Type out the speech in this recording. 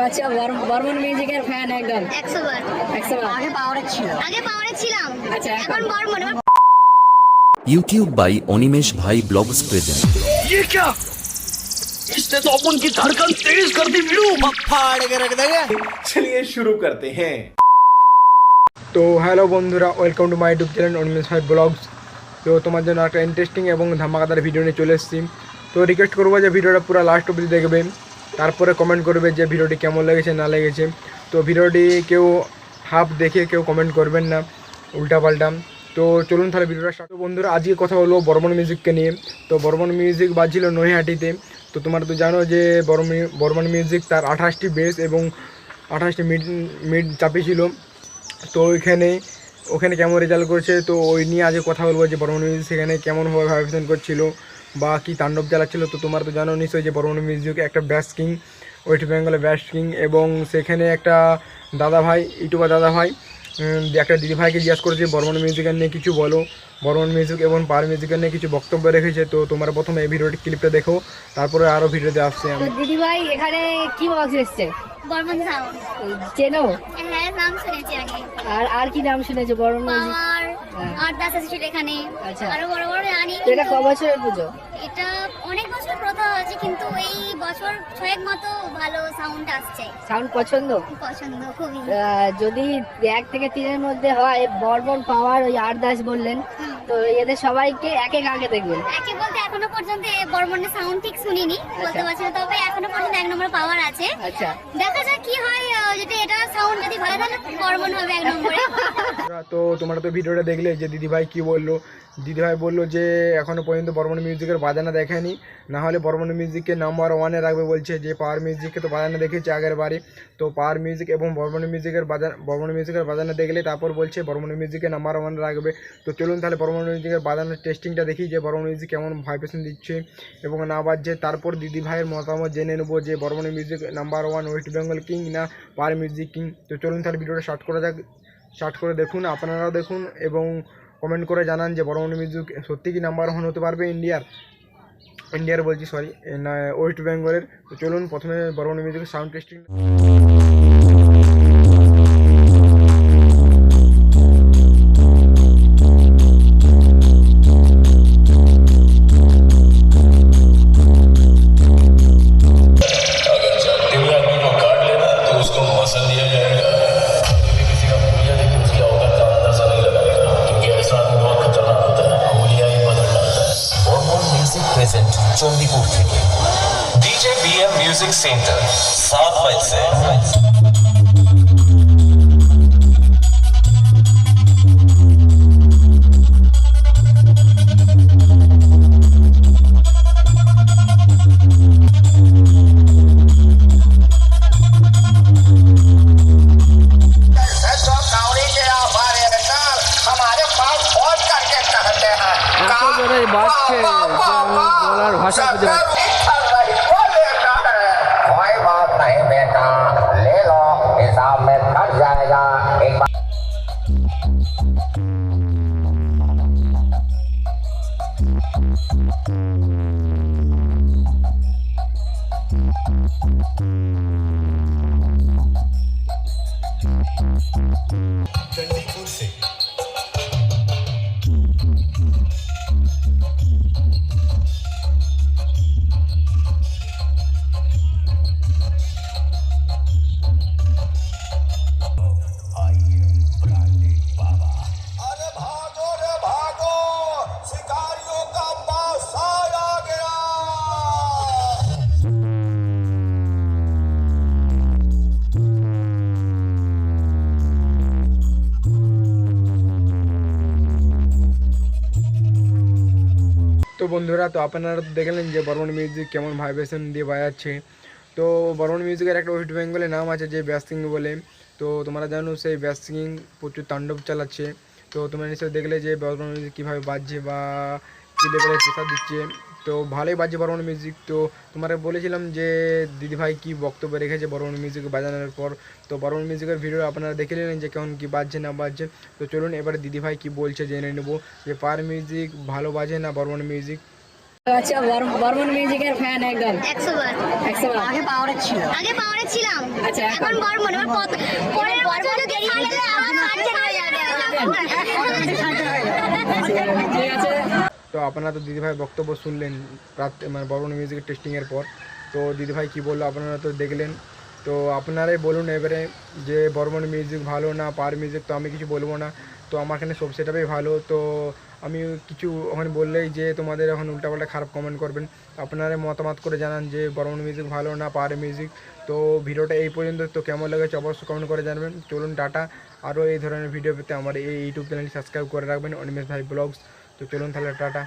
আচ্ছা, বর্মন মিউজিকের ফ্যান একদম 100 বার। 100 বার। আগে পাওয়ারে ছিলাম, আচ্ছা, এখন বর্মন। यूट्यूब बाई अनिमेश भाई ब्लॉग्स प्रेजेंट। ये क्या? इसने तो अपन की धड़कन तेज कर दी वीरू। फाड़ के रख देंगे। चलिए शुरू करते हैं। তো হ্যালো বন্ধুরা, welcome to my YouTube channel Animesh ভাই ব্লগস। তো তোমার জন্য একটা ইন্টারেস্টিং এবং ধামাকাদার ভিডিও নিয়ে চলে এসেছি। তো রিকোয়েস্ট করবো যে ভিডিওটা পুরো লাস্ট অবধি দেখবে, তারপরে কমেন্ট করবে যে ভিডিওটি কেমন লেগেছে না লেগেছে। তো ভিডিওটি কেউ হাফ দেখে কেউ কমেন্ট করবেন না উল্টাপাল্টা। তো চলুন তাহলে ভিডিওটা স্টার্ট। বন্ধুরা, আজকে কথা হলো বর্মন মিউজিককে নিয়ে। তো বর্মন মিউজিক বাজছিল নৈহাটিতে। তো তোমরা তো জানো যে বর্মন মিউজিক তার 28টি বেস এবং 28টি মিড চাপিয়েছিল। তো ওখানে কেমন রেজাল্ট করেছে, তো ওই নিয়ে আজকে কথা বলবো যে বর্মন মিউজিক সেখানে কেমনভাবে ভাইব্রেশন করছিল বা কী তাণ্ডব চালাচ্ছিল। তো তোমরা তো জানো নিশ্চয়ই যে বর্মন মিউজিক একটা ব্যাস কিং, ওয়েস্ট বেঙ্গলের ব্যাস কিং। এবং সেখানে একটা দাদাভাই, ইউটিউবার দাদাভাই একটা দিদিভাইকে জিজ্ঞাসা করেছে বর্মন মিউজিকের নিয়ে কিছু বলো, বর্মন মিউজিক এবং পার মিউজিকের নিয়ে কিছু বক্তব্য রেখেছে। তো তোমরা প্রথমে এই ভিডিওটি ক্লিপটা দেখো, তারপরে আরও ভিডিওতে আসছে। তো দিদিভাই এখানে কি বক্স এসছে? বর্মন সাউন্ড। চেনো? হ্যাঁ, নাম শুনেছি আগে। আর কি নাম শুনেছো বর্মন মিউজিক? পাওয়ার আর দাস আছে এখানে। আচ্ছা, আরো বড় বড় জানি। তো এটা ক বছরের পুজো? এটা অনেক বছর প্রথা আছে, কিন্তু এই বছর 6 মতো ভালো সাউন্ড আসছে। সাউন্ড পছন্দ খুবই। যদি 1 থেকে 3-এর মধ্যে হয়, বর্মন, পাওয়ার, ওই আর দাস বললেন, তো এদের সবাইকে এক আগে দেখবেন। একে বলতে এখনো পর্যন্ত বর্মনের সাউন্ড ঠিক শুনিনি বলতে পারছি না, তবে এখনো পর্যন্ত 1 নম্বর পাওয়ার আছে। আচ্ছা, দেখা যাক কি হয়। যদি এটা সাউন্ড যদি ভালো থাকে বর্মন হবে 1 নম্বরে। তো তোমরা তো ভিডিওটা দেখলে যে দিদিভাই কি বললো। দিদিভাই বললো যে এখনও পর্যন্ত বর্মন মিউজিকের বাজানা দেখেনি, না হলে বর্মন মিউজিককে নাম্বার 1-এ রাখবে। বলছে যে পাওয়ার মিউজিককে তো বাজানা দেখেছে আগের বারে, তো পাওয়ার মিউজিক এবং বর্মন মিউজিকের বাজানা দেখলে তারপর বলছে বর্মন মিউজিকে নাম্বার 1-এ রাখবে। তো চলুন তাহলে বর্মন মিউজিকের বাজানোর টেস্টিংটা দেখি যে বর্মন মিউজিক কেমন ভাইব্রেশন দিচ্ছে এবং না বাজছে। তারপর দিদিভাইয়ের মতামত জেনে নেবো যে Barman music number 1 West Bengal king না পাওয়ার মিউজিক কিং। তো চলুন তাহলে ভিডিওটা স্টার্ট করে দেখুন, আপনারাও দেখুন এবং কমেন্ট করে জানান যে বর্মন মিউজিক সত্যি কি নাম্বার 1 হতে পারবে ইন্ডিয়ার বলছি, সরি, না ওয়েস্ট বেঙ্গলের। তো চলুন প্রথমে বর্মন মিউজিকের সাউন্ড টেস্টিং। चंडीपुर থেকে DJ BM music centre 7 mile से। ভাষা খুঁজে कोई बात नहीं बेटा, ले लो, हिसाब में कट जाएगा। एक बार चंडीपुर से তো বন্ধুরা, তো আপনারা তো দেখলেন যে বর্মন মিউজিক কেমন ভাইব্রেশন দিয়ে বাজাচ্ছে। তো বর্মন মিউজিকের একটা ওয়েস্ট বেঙ্গলের নাম আছে যে ব্যাস কিং বলে। তো তোমরা জানো সেই ব্যাস কিং প্রচুর তাণ্ডব চালাচ্ছে। তো তোমরা নিশ্চয়ই দেখলে যে বর্মন মিউজিক কীভাবে বাজছে বা কী লেভেলের প্রেশার দিচ্ছে। তো ভালোই বাজছে বর্মন মিউজিক। তো তোমরা বলেছিলাম যে দিদিভাই কী বক্তব্য রেখেছে বর্মন মিউজিক বাজানোর পর। তো বর্মন মিউজিকের ভিডিও আপনারা দেখে নিলেন যে কেমন কী বাজছে না বাজছে। তো চলুন এবারে দিদিভাই কী বলছে জেনে নেব যে পাওয়ার মিউজিক ভালো বাজে না বর্মন মিউজিক। আচ্ছা, বর্মন মিউজিকের ফ্যান একদম 100 বার। 100 বার। আগে পাওয়ারে ছিলাম, ছিলাম আচ্ছা, এখন বর্মন এবার পরের বছর যদি ছাড়লে আমার সার্জেন হয়ে যাবে ঠিক আছে। তো আপনারা তো দিদিভাই বক্তব্য শুনলেন মানে বর্মন মিউজিকের টেস্টিংয়ের পর। তো দিদিভাই কী বললো আপনারা তো দেখলেন। তো আপনারাই বলুন এবারে যে বর্মন মিউজিক ভালো না পাওয়ার মিউজিক। তো আমি কিছু বলবো না, তো আমার এখানে সব সেটাই ভালো। তো আমি কিছু ওখানে বললেই যে তোমাদের এখন উল্টাপাল্টা খারাপ কমেন্ট করবেন। আপনারা মতামত করে জানান যে বর্মন মিউজিক ভালো না পাওয়ার মিউজিক। তো ভিডিওটা এই পর্যন্ত, তো কেমন লেগেছে অবশ্যই কমেন্ট করে জানাবেন। চলুন টাটা। আরও এই ধরনের ভিডিও পেতে আমার এই ইউটিউব চ্যানেলটি সাবস্ক্রাইব করে রাখবেন অনিমেষ ভাই ব্লগস। তো চলুন তাহলে টাটা।